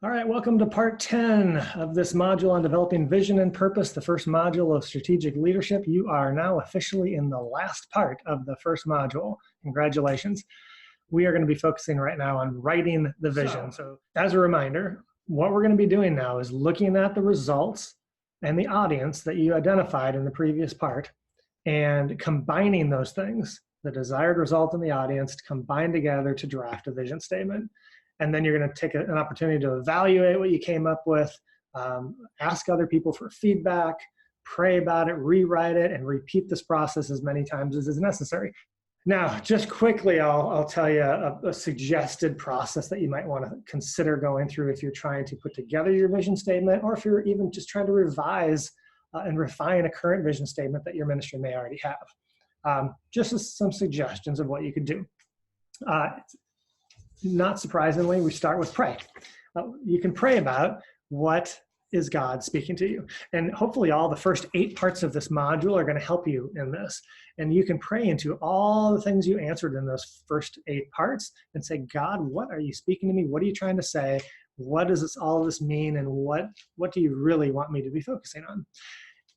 All right, welcome to part 10 of this module on developing vision and purpose, the first module of strategic leadership. You are now officially in the last part of the first module. Congratulations. We are going to be focusing right now on writing the vision. So as a reminder, what we're going to be doing now is looking at the results and the audience that you identified in the previous part and combining those things, the desired result and the audience, to combine together to draft a vision statement. And then you're going to take an opportunity to evaluate what you came up with, ask other people for feedback, pray about it, rewrite it, and repeat this process as many times as is necessary. Now, just quickly, I'll tell you a suggested process that you might want to consider going through if you're trying to put together your vision statement, or if you're even just trying to revise and refine a current vision statement that your ministry may already have. Just as some suggestions of what you could do. Not surprisingly, we start with pray. You can pray about what is God speaking to you. And hopefully all the first 8 parts of this module are going to help you in this. And you can pray into all the things you answered in those first 8 parts and say, God, what are you speaking to me? What are you trying to say? What does all of this mean? And what do you really want me to be focusing on?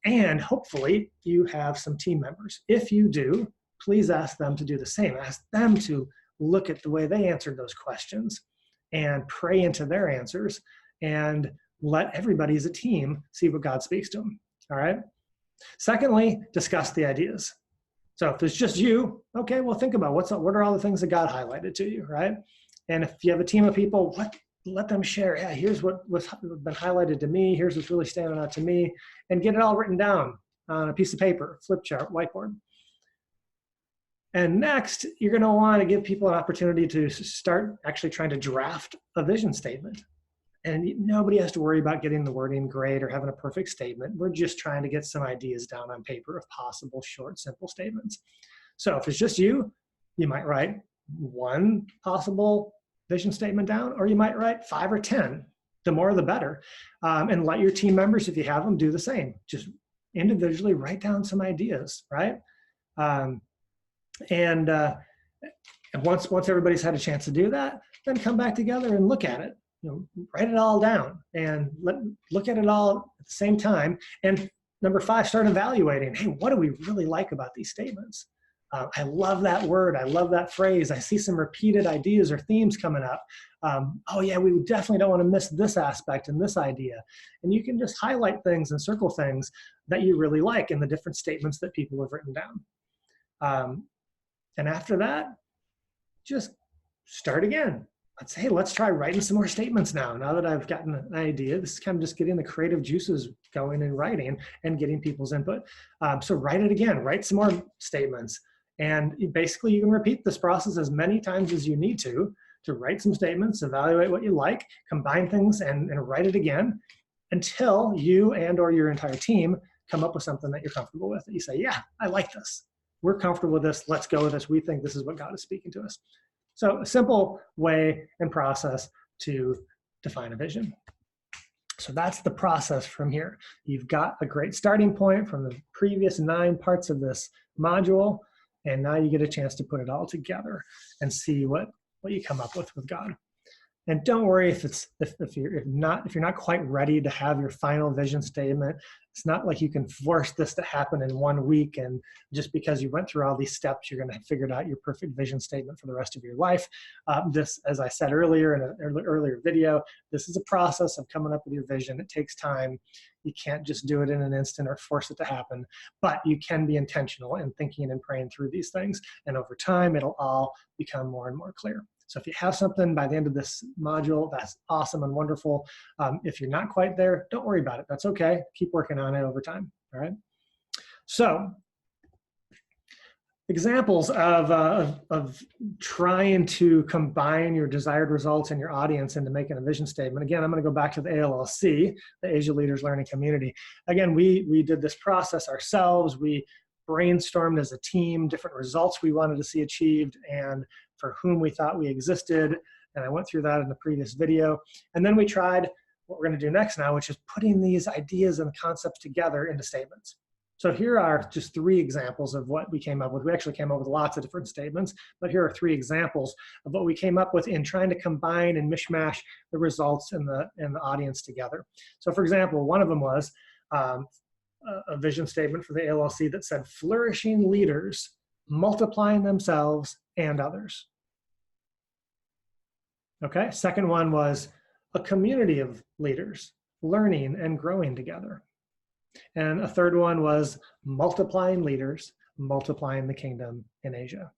And hopefully you have some team members. If you do, please ask them to do the same. Ask them to look at the way they answered those questions and pray into their answers and let everybody as a team see what God speaks to them. All right. Secondly, discuss the ideas. So if it's just you, okay, well, think about what are all the things that God highlighted to you, right? And if you have a team of people, let them share. Yeah, here's what's been highlighted to me. Here's what's really standing out to me, and get it all written down on a piece of paper, flip chart, whiteboard. And next, you're going to want to give people an opportunity to start actually trying to draft a vision statement. And nobody has to worry about getting the wording great or having a perfect statement. We're just trying to get some ideas down on paper of possible short, simple statements. So if it's just you, you might write 1 possible vision statement down, or you might write 5 or 10. The more, the better. And let your team members, if you have them, do the same. Just individually write down some ideas, right? And once everybody's had a chance to do that, then come back together and look at it. Write it all down and look at it all at the same time. And number 5, start evaluating. Hey, what do we really like about these statements? I love that word. I love that phrase. I see some repeated ideas or themes coming up. Oh yeah, we definitely don't want to miss this aspect and this idea. And you can just highlight things and circle things that you really like in the different statements that people have written down. And after that, just start again. Let's try writing some more statements now. Now that I've gotten an idea, this is kind of just getting the creative juices going in writing and getting people's input. So write it again, write some more statements. And basically you can repeat this process as many times as you need to write some statements, evaluate what you like, combine things and write it again until you and or your entire team come up with something that you're comfortable with, that you say, yeah, I like this. We're comfortable with this. Let's go with this. We think this is what God is speaking to us. So a simple way and process to define a vision. So that's the process from here. You've got a great starting point from the previous 9 parts of this module, and now you get a chance to put it all together and see what you come up with God. And don't worry if you're not quite ready to have your final vision statement. It's not like you can force this to happen in 1 week, and just because you went through all these steps, you're going to have figured out your perfect vision statement for the rest of your life. This, as I said earlier in an earlier video, this is a process of coming up with your vision. It takes time. You can't just do it in an instant or force it to happen, but you can be intentional in thinking and praying through these things. And over time, it'll all become more and more clear. So if you have something by the end of this module, that's awesome and wonderful. If you're not quite there, don't worry about it. That's okay. Keep working on it over time. All right. So examples of trying to combine your desired results and your audience into making a vision statement. Again, I'm going to go back to the ALLC, the Asia Leaders Learning Community. Again, we did this process ourselves. We brainstormed as a team different results we wanted to see achieved and for whom we thought we existed. And I went through that in the previous video. And then we tried what we're going to do next now, which is putting these ideas and concepts together into statements. So here are just 3 examples of what we came up with. We actually came up with lots of different statements, but here are 3 examples of what we came up with in trying to combine and mishmash the results and the audience together. So for example, one of them was a vision statement for the ALLC that said, flourishing leaders multiplying themselves and others. Okay, second one was a community of leaders learning and growing together. And a third one was multiplying leaders, multiplying the kingdom in Asia.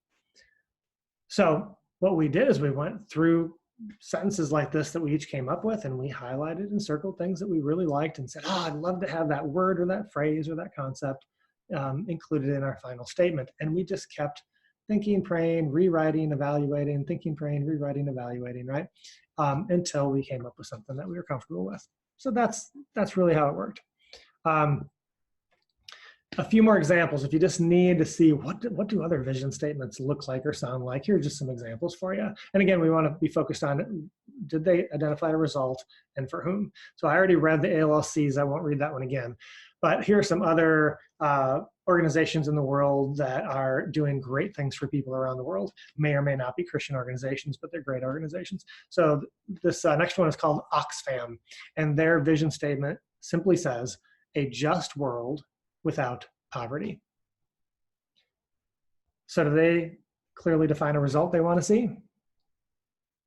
So what we did is we went through sentences like this that we each came up with, and we highlighted and circled things that we really liked and said, oh, I'd love to have that word or that phrase or that concept included in our final statement. And we just kept thinking, praying, rewriting, evaluating, thinking, praying, rewriting, evaluating, right? Until we came up with something that we were comfortable with. So that's really how it worked. A few more examples. If you just need to see what do other vision statements look like or sound like, here are just some examples for you. And again, we want to be focused on, did they identify a result and for whom? So I already read the ALLCs. I won't read that one again. But here are some other organizations in the world that are doing great things for people around the world. May or may not be Christian organizations, but they're great organizations. So this next one is called Oxfam, and their vision statement simply says, a just world without poverty. So do they clearly define a result they want to see?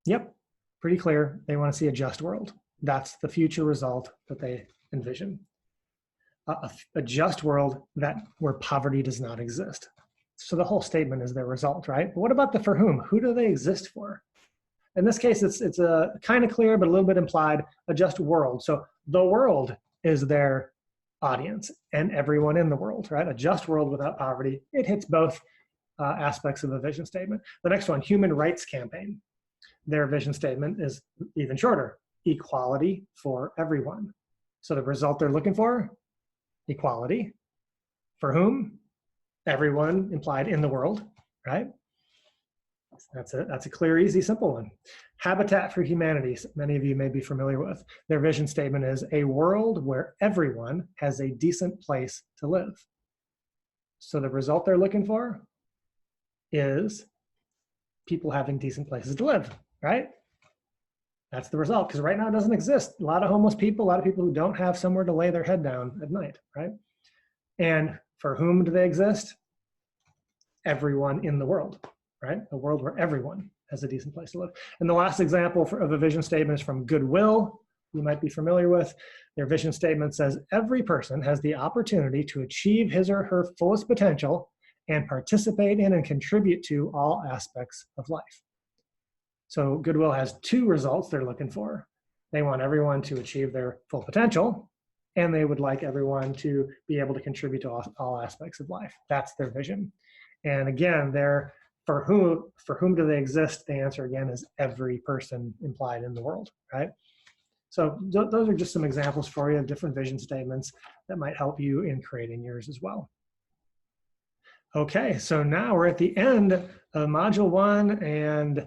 Yep, pretty clear. They want to see a just world. That's the future result that they envision. A just world where poverty does not exist. So the whole statement is their result, right? But what about the for whom? Who do they exist for? In this case, it's a kind of clear, but a little bit implied, a just world. So the world is their audience and everyone in the world, right? A just world without poverty. It hits both aspects of the vision statement. The next one, Human Rights Campaign. Their vision statement is even shorter, equality for everyone. So the result they're looking for, equality. For whom? Everyone implied in the world, right? That's a clear, easy, simple one. Habitat for Humanity, many of you may be familiar with. Their vision statement is a world where everyone has a decent place to live. So the result they're looking for is people having decent places to live, right? That's the result, because right now it doesn't exist. A lot of homeless people, a lot of people who don't have somewhere to lay their head down at night, right? And for whom do they exist? Everyone in the world, right? A world where everyone has a decent place to live. And the last example of a vision statement is from Goodwill, you might be familiar with. Their vision statement says, every person has the opportunity to achieve his or her fullest potential and participate in and contribute to all aspects of life. So Goodwill has 2 results they're looking for. They want everyone to achieve their full potential, and they would like everyone to be able to contribute to all aspects of life. That's their vision. And again, for whom do they exist? The answer again is every person implied in the world, right? So those are just some examples for you of different vision statements that might help you in creating yours as well. Okay, so now we're at the end of Module 1 and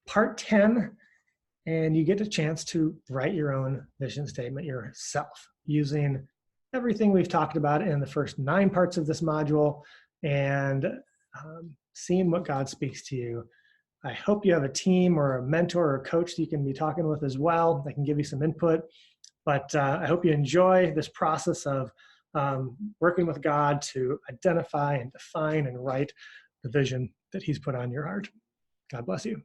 Part 10, and you get a chance to write your own vision statement yourself using everything we've talked about in the first 9 parts of this module and seeing what God speaks to you. I hope you have a team or a mentor or a coach that you can be talking with as well that can give you some input. But I hope you enjoy this process of working with God to identify and define and write the vision that He's put on your heart. God bless you.